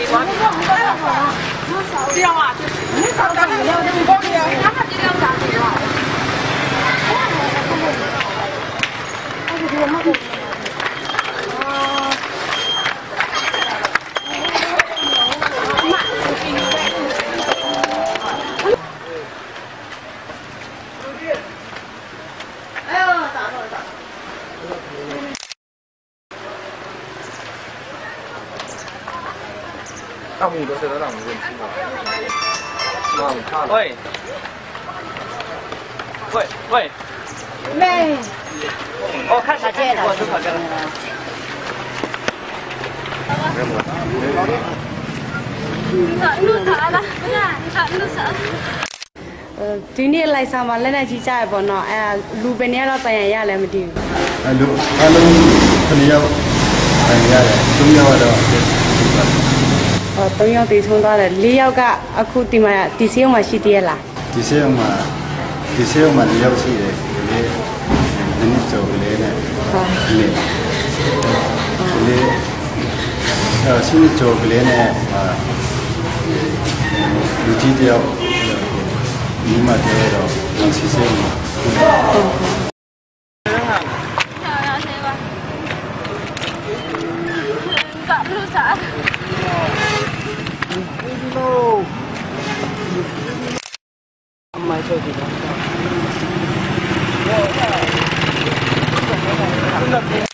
这样啊，你上单你要你包的呀？哪怕这两单对吧？大母都是那两个问题嘛。喂，喂喂，妹，哦，开始我就开始了。ဒီနေ့လိုက်ဆောင်မှာလက်နဲ့ကြီးကြရပေါ့နော်အဲလူပဲနေတော့တန်ရရလည်းမတည်ဘူး လူအလုံး9ယောက်ရတယ်3ယောက်ကတော့3ယောက်တည်ဆုံးသွားတယ်4ယောက်ကအခုဒီမှာဒီဆေးရုံမှာရှိသေးရလား ဒီဆေးရုံမှာ4ယောက်ရှိတယ်ဒီနေ့ကျော်ကလေးနဲ့ဒီရှိနေကျော်ကလေးနဲ့လူကြီးတယောက်ဒီမှာတည်းတော့စီဆေးမှာ买手机的。真的。